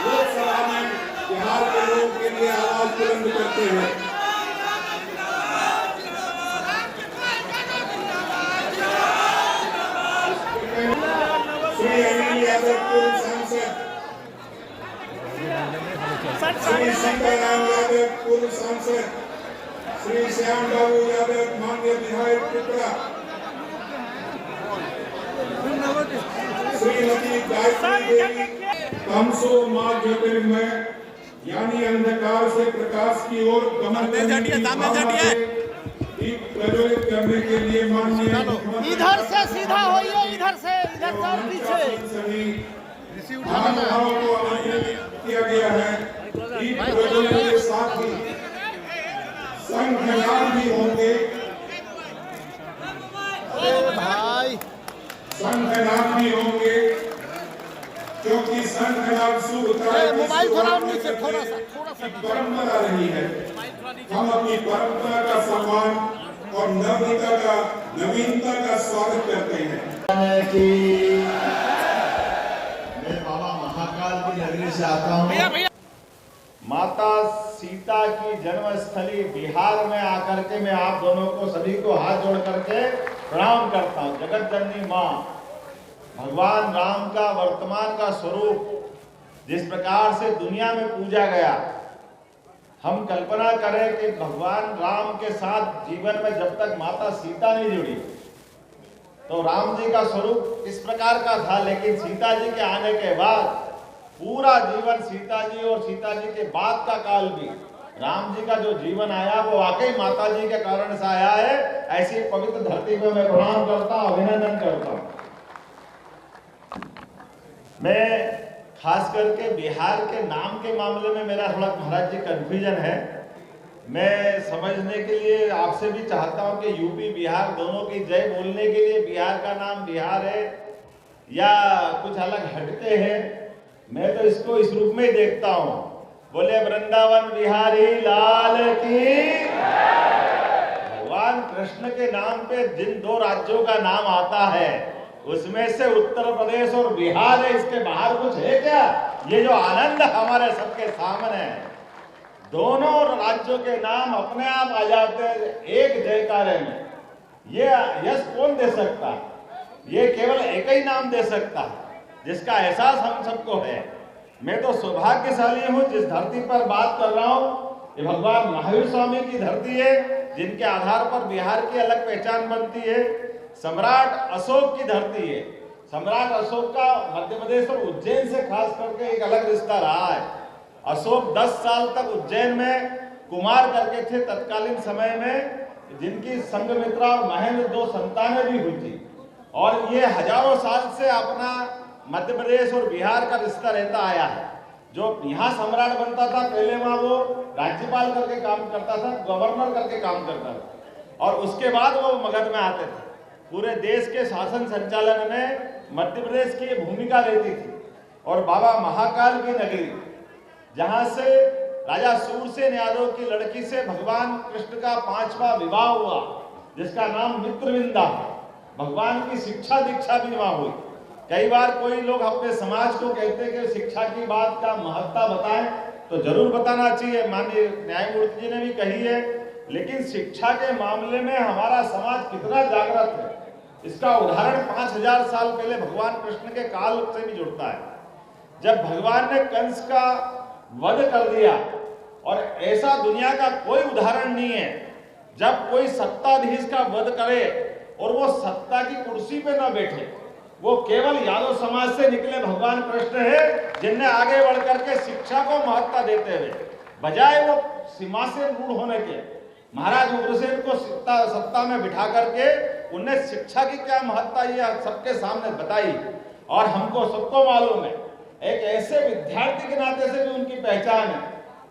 लोकसभा में बिहार के लोगों के लिए आवाज बुलंद करते हैं। श्री अनिल यादव पूर्व सांसद, श्री सीताराम यादव पूर्व सांसद, श्री श्याम बाबू यादव माननीय विधायक पिपरा, श्रीमती गायत्री देवी, तमसो मां ज्योतिर्मय यानी अंधकार से प्रकाश की ओर गमन करने की भावना से दीप प्रज्वलित करने के लिए माननीय इधर से सीधा होइए, इधर से और पीछे सभी महानुभावों को आमंत्रित किया गया है। दीप प्रज्वलन के साथ ही शंखनाद भी होंगे, शंखनाद भी होंगे, क्योंकि शंखनाद शुभता परंपरा रही है। हम अपनी परंपरा का सम्मान और नवीनता का स्वागत करते हैं। मैं बाबा महाकाल की नगरी से आता हूँ। माता सीता की जन्मस्थली बिहार में आकर के मैं आप दोनों को सभी को हाथ जोड़ करके प्रणाम करता हूँ। जगत जननी माँ, भगवान राम का वर्तमान का स्वरूप जिस प्रकार से दुनिया में पूजा गया, हम कल्पना करें कि भगवान राम के साथ जीवन में जब तक माता सीता नहीं जुड़ी तो राम जी का स्वरूप इस प्रकार का था, लेकिन सीता जी के आने के बाद पूरा जीवन सीता जी और सीता जी के बाद का काल भी राम जी का जो जीवन आया वो वाकई माता जी के कारण से आया है। ऐसी पवित्र धरती पे मैं प्रणाम करता हूँ, अभिनंदन करता हूँ। मैं खास करके बिहार के नाम के मामले में मेरा थोड़ा महाराज जी कंफ्यूजन है। मैं समझने के लिए आपसे भी चाहता हूं कि यूपी बिहार दोनों की जय बोलने के लिए बिहार का नाम बिहार है या कुछ अलग हटके हैं। मैं तो इसको इस रूप में ही देखता हूं। बोले वृंदावन बिहारी लाल की। भगवान कृष्ण के नाम पे जिन दो राज्यों का नाम आता है उसमें से उत्तर प्रदेश और बिहार है, इसके बाहर कुछ है क्या? ये जो आनंद हमारे सबके सामने है, दोनों राज्यों के नाम अपने आप आ जाते हैं एक जयकारे में। ये यश कौन दे सकता? ये केवल एक ही नाम दे सकता है जिसका एहसास हम सबको है। मैं तो सौभाग्यशाली हूँ जिस धरती पर बात कर रहा हूँ, ये भगवान महावीर स्वामी की धरती है, जिनके आधार पर बिहार की अलग पहचान बनती है। सम्राट अशोक की धरती है। सम्राट अशोक का मध्य प्रदेश और उज्जैन से खास करके एक अलग रिश्ता रहा है। अशोक 10 साल तक उज्जैन में कुमार करके थे तत्कालीन समय में, जिनकी संघमित्रा और महेंद्र 2 संतानें भी हुई थी। और ये हजारों साल से अपना मध्य प्रदेश और बिहार का रिश्ता रहता आया है। जो यहाँ सम्राट बनता था पहले वहाँ वो राज्यपाल करके काम करता था, गवर्नर करके काम करता था, और उसके बाद वो मगध में आते थे। पूरे देश के शासन संचालन में मध्य प्रदेश की भूमिका रहती थी। और बाबा महाकाल की नगरी, जहां से राजा सूरसेन यादव की लड़की से भगवान कृष्ण का 5वां विवाह हुआ, जिसका नाम मित्रविंदा है। भगवान की शिक्षा दीक्षा भी वहां हुई। कई बार कोई लोग अपने समाज को कहते हैं कि शिक्षा की बात का महत्ता बताएं, तो जरूर बताना चाहिए, माननीय न्यायमूर्ति जी ने भी कही है। लेकिन शिक्षा के मामले में हमारा समाज कितना जागृत है, इसका उदाहरण 5000 साल पहले भगवान कृष्ण के काल से भी जुड़ता है। जब भगवान ने कंस का वध कर दिया, और ऐसा दुनिया का कोई उदाहरण नहीं है जब कोई सत्ताधीश का वध करे और वो सत्ता की कुर्सी पे न बैठे। वो केवल यादव समाज से निकले भगवान कृष्ण है, जिनने आगे बढ़ करके शिक्षा को महत्ता देते हुए, बजाय वो सिंहासन रूढ़ होने के, महाराज उग्रसेन को सत्ता में बिठा करके उनने शिक्षा की क्या महत्ता ये सबके सामने बताई। और हमको सबको मालूम है, एक ऐसे विद्यार्थी के नाते से भी उनकी पहचान है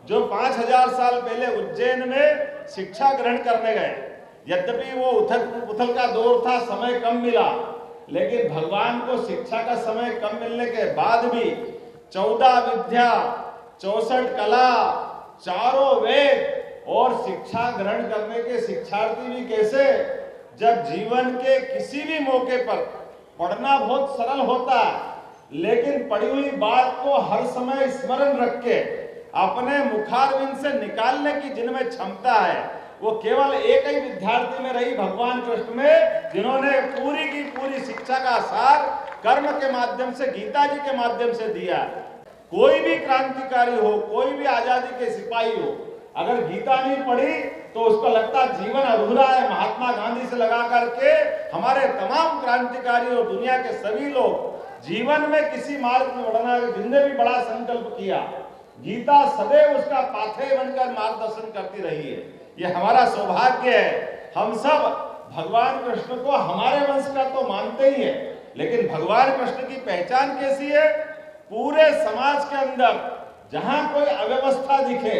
जो 5000 साल पहले उज्जैन में शिक्षा ग्रहण करने गए। यद्यपि वो उथल का दौर था, समय कम मिला, लेकिन भगवान को शिक्षा का समय कम मिलने के बाद भी 14 विद्या, 64 कला, चारों वेद और शिक्षा ग्रहण करने के शिक्षार्थी भी कैसे, जब जीवन के किसी भी मौके पर पढ़ना बहुत सरल होता है, लेकिन पड़ी हुई बात को हर समय स्मरण रख के अपने मुखारविंद से निकालने की जिनमें क्षमता है, वो केवल एक ही विद्यार्थी में रही, भगवान कृष्ण में, जिन्होंने पूरी की पूरी शिक्षा का सार कर्म के माध्यम से, गीता जी के माध्यम से दिया। कोई भी क्रांतिकारी हो, कोई भी आजादी के सिपाही हो, अगर गीता नहीं पढ़ी तो उसको लगता जीवन अधूरा है। महात्मा गांधी से लगा करके हमारे तमाम क्रांतिकारी और दुनिया के सभी लोग जीवन में किसी मार्ग में बढ़ना, जिनने भी बड़ा संकल्प किया, गीता सदैव उसका पाथेय बनकर मार्गदर्शन करती रही है। ये हमारा सौभाग्य है। हम सब भगवान कृष्ण को हमारे वंश का तो मानते ही है, लेकिन भगवान कृष्ण की पहचान कैसी है? पूरे समाज के अंदर जहां कोई अव्यवस्था दिखे,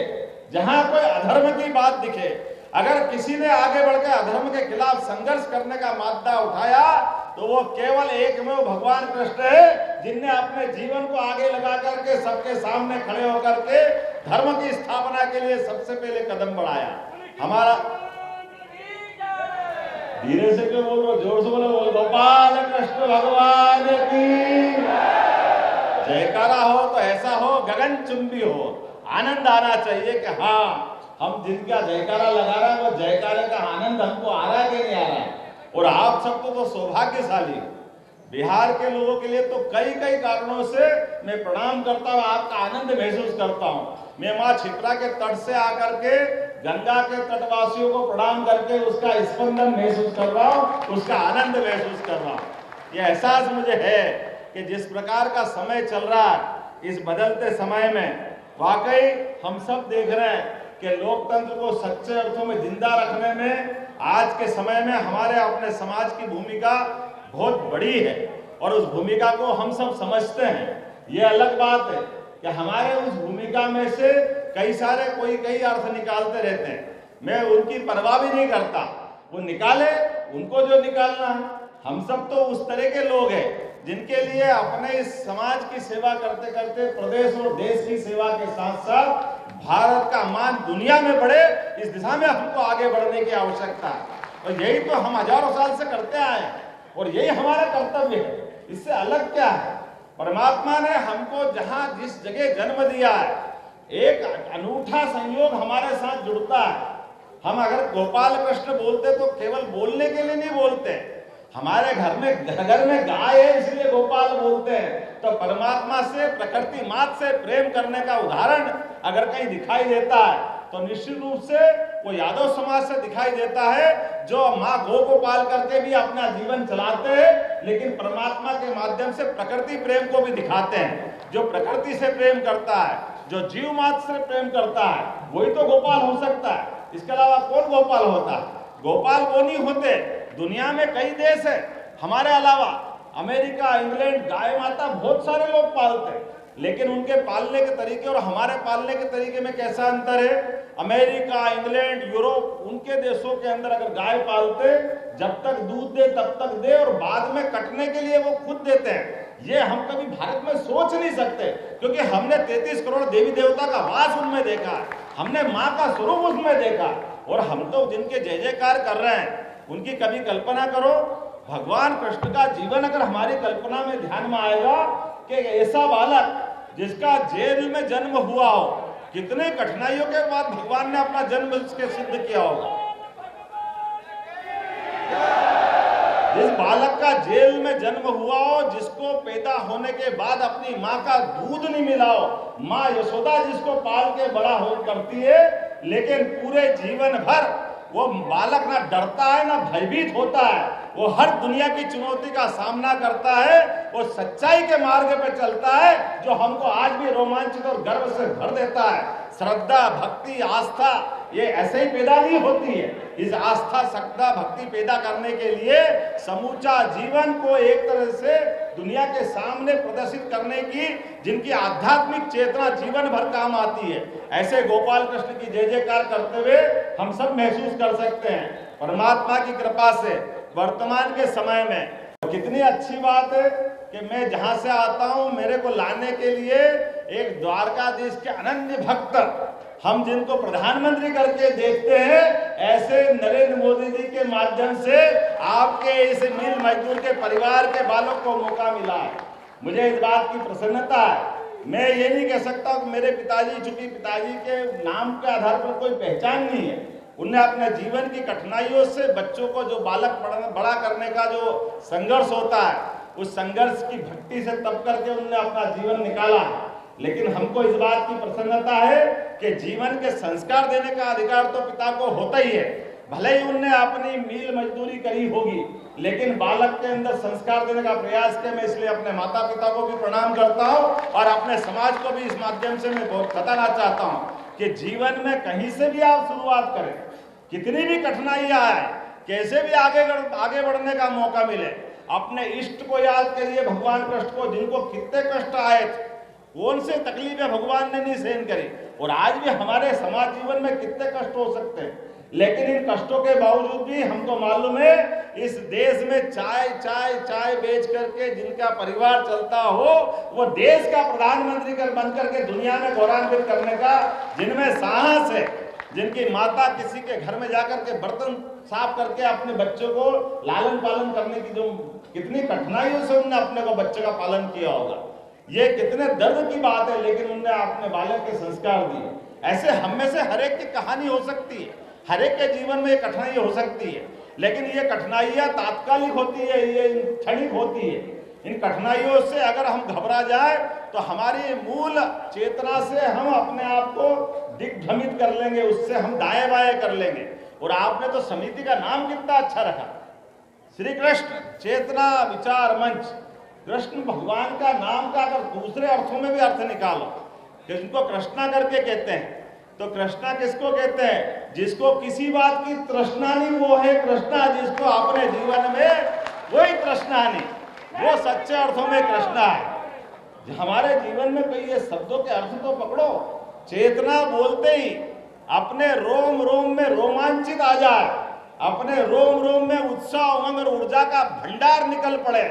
जहां कोई अधर्म की बात दिखे, अगर किसी ने आगे बढ़कर अधर्म के खिलाफ संघर्ष करने का मादा उठाया तो वो केवल एकमेव भगवान कृष्ण है, जिनने अपने जीवन को आगे लगा करके सबके सामने खड़े होकर के धर्म की स्थापना के लिए सबसे पहले कदम बढ़ाया। हमारा धीरे से क्यों बोल रहे हो? जोर से बोलो, गोपाल कृष्ण भगवान की जयकारा हो तो ऐसा हो, गगनचुंबी हो, आनंद आना चाहिए कि हाँ, हम जिनका जयकारा लगा रहे हैं वो जयकारे का आनंद हमको आ रहा है कि नहीं आ रहा है। और आप सबको तो सौभाग्यशाली, बिहार के लोगों के लिए तो कई कई कारणों से मैं प्रणाम करता हूँ, आपका आनंद महसूस करता हूँ। मैं माँ छिपरा के तट से आकर के गंगा के तटवासियों को प्रणाम करके उसका स्पंदन महसूस कर रहा हूँ, उसका आनंद महसूस कर रहा हूँ। यह एहसास मुझे है कि जिस प्रकार का समय चल रहा है, इस बदलते समय में वाकई हम सब देख रहे हैं कि लोकतंत्र को सच्चे अर्थों में जिंदा रखने में आज के समय में हमारे अपने समाज की भूमिका बहुत बड़ी है और उस भूमिका को हम सब समझते हैं। ये अलग बात है कि हमारे उस भूमिका में से कई सारे कोई कई अर्थ निकालते रहते हैं, मैं उनकी परवाह भी नहीं करता, वो निकाले, उनको जो निकालना है। हम सब तो उस तरह के लोग हैं जिनके लिए अपने इस समाज की सेवा करते करते प्रदेश और देश की सेवा के साथ साथ भारत का मान दुनिया में बढ़े, इस दिशा में हमको आगे बढ़ने की आवश्यकता है। और यही तो हम हजारों साल से करते आए हैं और यही हमारा कर्तव्य है। इससे अलग क्या है? परमात्मा ने हमको जहां जिस जगह जन्म दिया है, एक अनूठा संयोग हमारे साथ जुड़ता है। हम अगर गोपाल कृष्ण बोलते तो केवल बोलने के लिए नहीं बोलते, हमारे घर में गाय है इसलिए गोपाल बोलते हैं। तो परमात्मा से, प्रकृति मात से प्रेम करने का उदाहरण अगर कहीं दिखाई देता है तो निश्चित रूप से वो यादव समाज से दिखाई देता है, जो माँ गौ को पाल करके भी अपना जीवन चलाते हैं, लेकिन परमात्मा के माध्यम से प्रकृति प्रेम को भी दिखाते हैं। जो प्रकृति से प्रेम करता है, जो जीव मात्र से प्रेम करता है, वही तो गोपाल हो सकता है। इसके अलावा कौन गोपाल होता है? गोपाल वो नहीं होते। दुनिया में कई देश है हमारे अलावा, अमेरिका, इंग्लैंड, गाय माता बहुत सारे लोग पालते हैं, लेकिन उनके पालने के तरीके और हमारे पालने के तरीके में कैसा अंतर है? अमेरिका, इंग्लैंड, यूरोप, उनके देशों के अंदर अगर गाय पालते, जब तक दूध दे तब तक दे और बाद में कटने के लिए वो खुद देते हैं। ये हम कभी भारत में सोच नहीं सकते, क्योंकि हमने 33 करोड़ देवी देवता का वास उनमें देखा, हमने माँ का स्वरूप उसमें देखा, और हम तो जिनके जय जयकार कर रहे हैं उनकी कभी कल्पना करो। भगवान कृष्ण का जीवन अगर हमारी कल्पना में ध्यान में आएगा कि ऐसा बालक जिसका जेल में जन्म हुआ हो, कितने कठिनाइयों के बाद भगवान ने अपना जन्म उसके सिद्ध किया होगा। जिस बालक का जेल में जन्म हुआ हो, जिसको पैदा होने के बाद अपनी माँ का दूध नहीं मिला हो, माँ यशोदा जिसको पाल के बड़ा हो करती है, लेकिन पूरे जीवन भर वो बालक ना डरता है ना भयभीत होता है, वो हर दुनिया की चुनौती का सामना करता है, वो सच्चाई के मार्ग पे चलता है, जो हमको आज भी रोमांचित और गर्व से भर देता है। श्रद्धा, भक्ति, आस्था ये ऐसे ही पैदा नहीं होती है। इस आस्था, श्रद्धा, भक्ति पैदा करने के लिए समूचा जीवन को एक तरह से दुनिया के सामने प्रदर्शित करने की, जिनकी आध्यात्मिक चेतना जीवन भर काम आती है, ऐसे गोपाल कृष्ण की जय जयकार करते हुए हम सब महसूस कर सकते हैं। परमात्मा की कृपा से वर्तमान के समय में कितनी अच्छी बात है कि मैं जहां से आता हूं, मेरे को लाने के लिए एक द्वारकाधीश के अनन्य भक्त, हम जिनको प्रधानमंत्री करके देखते हैं, ऐसे नरेंद्र मोदी जी के माध्यम से आपके इस मिल मजदूर के परिवार के बालों को मौका मिला है। मुझे इस बात की प्रसन्नता है। मैं ये नहीं कह सकता कि मेरे पिताजी, चूंकि पिताजी के नाम के आधार पर कोई पहचान नहीं है, उनने अपने जीवन की कठिनाइयों से बच्चों को जो बालक बड़ा करने का जो संघर्ष होता है, उस संघर्ष की भट्टी से तप करके उन्होंने अपना जीवन निकाला है। लेकिन हमको इस बात की प्रसन्नता है कि जीवन के संस्कार देने का अधिकार तो पिता को होता ही है। भले ही उनने अपनी मील मजदूरी करी होगी, लेकिन बालक के अंदर संस्कार देने का प्रयास किया। मैं इसलिए अपने माता पिता को भी प्रणाम करता हूँ और अपने समाज को भी इस माध्यम से मैं बताना चाहता हूँ कि जीवन में कहीं से भी आप शुरुआत करें, कितनी भी कठिनाइयां आए, कैसे भी आगे बढ़ने का मौका मिले, अपने इष्ट को याद करिए, भगवान कृष्ण को, जिनको कितने कष्ट आए थे, कौन से तकलीफें भगवान ने नहीं सहन करी। और आज भी हमारे समाज जीवन में कितने कष्ट हो सकते हैं, लेकिन इन कष्टों के बावजूद भी हमको मालूम है इस देश में चाय बेच करके जिनका परिवार चलता हो, वो देश का प्रधानमंत्री बन करके दुनिया में गौरवान्वित करने का जिनमें साहस है, जिनकी माता किसी के घर में जाकर के बर्तन साफ करके अपने बच्चों को लालन पालन करने की जो कितनी कठिनाइयों से उन्होंने अपने को बच्चे का पालन किया होगा, ये कितने दर्द की बात है, लेकिन उन्होंने अपने बालक के संस्कार दिए। ऐसे हम में से हर एक की कहानी हो सकती है, हर एक के जीवन में ये कठिनाई हो सकती है, लेकिन ये कठिनाइयां तात्कालिक होती है, ये क्षणिक होती है। इन कठिनाइयों से अगर हम घबरा जाए तो हमारी मूल चेतना से हम अपने आप को दिग्भ्रमित कर लेंगे, उससे हम दाएं बाएं कर लेंगे। और आपने तो समिति का नाम कितना अच्छा रखा, श्री कृष्ण चेतना विचार मंच। कृष्ण भगवान का नाम का अगर दूसरे अर्थों में भी अर्थ निकालो, जिनको कृष्णा करके कहते हैं, तो कृष्णा किसको कहते हैं? जिसको किसी बात की तृष्णा नहीं, वो है कृष्णा। जिसको अपने जीवन में कोई तृष्णा नहीं, वो सच्चे अर्थों में कृष्णा है। हमारे जीवन में कई ये शब्दों के अर्थ तो पकड़ो। चेतना बोलते ही अपने रोम रोम में रोमांचित आ जाए, अपने रोम रोम में उत्साह, उमंग और ऊर्जा का भंडार निकल पड़े,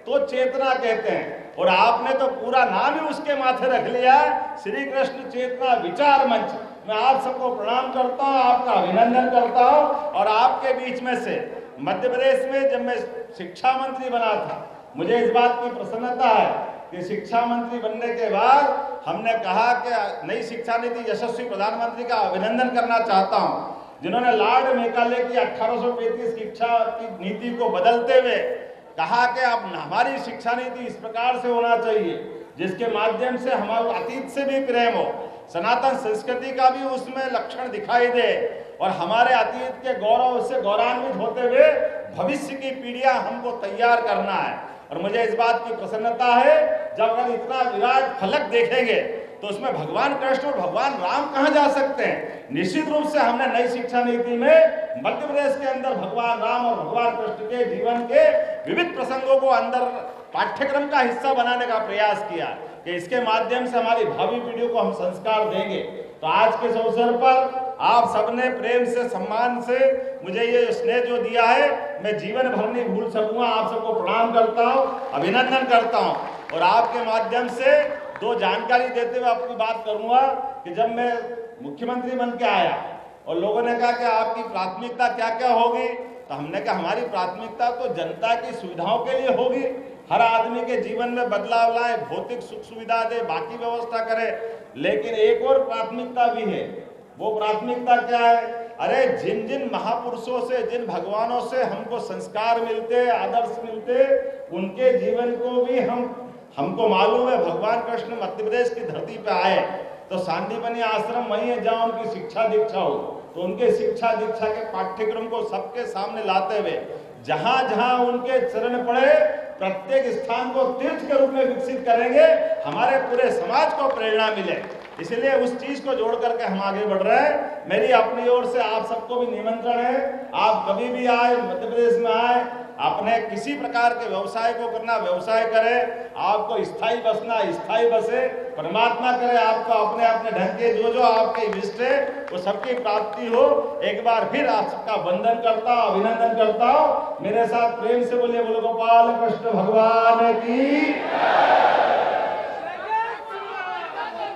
तो चेतना कहते हैं। और आपने तो पूरा नाम ही उसके माथे रख लिया, श्री कृष्ण चेतना विचार मंच। मैं आप सबको प्रणाम करता हूँ, आपका अभिनंदन करता हूँ। और आपके बीच में से मध्य प्रदेश में जब मैं शिक्षा मंत्री बना था, मुझे इस बात की प्रसन्नता है कि शिक्षा मंत्री बनने के बाद हमने कहा कि नई शिक्षा नीति यशस्वी प्रधानमंत्री का अभिनंदन करना चाहता हूँ, जिन्होंने लॉर्ड मेकाले की 1835 शिक्षा की नीति को बदलते हुए कहा कि अब हमारी शिक्षा नीति इस प्रकार से होना चाहिए जिसके माध्यम से हमारे अतीत से भी प्रेम हो, सनातन संस्कृति का भी उसमें लक्षण दिखाई दे, और हमारे अतीत के गौरव से गौरवान्वित होते हुए भविष्य की पीढ़ियां हमको तैयार करना है। और मुझे इस बात की प्रसन्नता है, जब अगर इतना विराट फलक देखेंगे तो उसमें भगवान कृष्ण और भगवान राम कहाँ जा सकते हैं। निश्चित रूप से हमने नई शिक्षा नीति में मध्य प्रदेश के अंदर भगवान राम और भगवान कृष्ण के जीवन के विविध प्रसंगों को अंदर पाठ्यक्रम का हिस्सा बनाने का प्रयास किया कि इसके माध्यम से हमारी भावी पीढ़ियों को हम संस्कार देंगे। तो आज के इस अवसर पर आप सबने प्रेम से, सम्मान से मुझे ये स्नेह जो दिया है, मैं जीवन भर नहीं भूल सकूंगा। आप सबको प्रणाम करता हूँ, अभिनंदन करता हूँ। और आपके माध्यम से दो जानकारी देते हुए आपकी बात करूंगा कि जब मैं मुख्यमंत्री बन के आया और लोगों ने कहा कि आपकी प्राथमिकता क्या क्या होगी, तो हमने कहा हमारी प्राथमिकता तो जनता की सुविधाओं के लिए होगी। हर आदमी के जीवन में बदलाव लाए, भौतिक सुख सुविधा दे, बाकी व्यवस्था करे। लेकिन एक और प्राथमिकता भी है। वो प्राथमिकता क्या है? अरे जिन जिन महापुरुषों से, जिन भगवानों से हमको संस्कार मिलते, आदर्श मिलते, उनके जीवन को भी हमको मालूम है। भगवान कृष्ण मध्य प्रदेश की धरती पे आए तो सांदीपनी आश्रम वही है जहाँ उनकी शिक्षा दीक्षा हो, तो उनके शिक्षा दीक्षा के पाठ्यक्रम को सबके सामने लाते हुए जहां जहां उनके चरण पड़े, प्रत्येक स्थान को तीर्थ के रूप में विकसित करेंगे, हमारे पूरे समाज को प्रेरणा मिले। इसलिए उस चीज को जोड़ करके हम आगे बढ़ रहे हैं। मेरी अपनी ओर से आप सबको भी निमंत्रण है, आप कभी भी आए, मध्य प्रदेश में आए, अपने किसी प्रकार के व्यवसाय को करना व्यवसाय करें, आपको स्थायी बसना स्थायी बसे, परमात्मा करे आपको अपने अपने ढंग के जो जो आपके इष्ट है वो सबकी प्राप्ति हो। एक बार फिर आप सबका वंदन करता हूं, अभिनंदन करता हूं। मेरे साथ प्रेम से बोलिए, बोलो गोपाल कृष्ण भगवान की।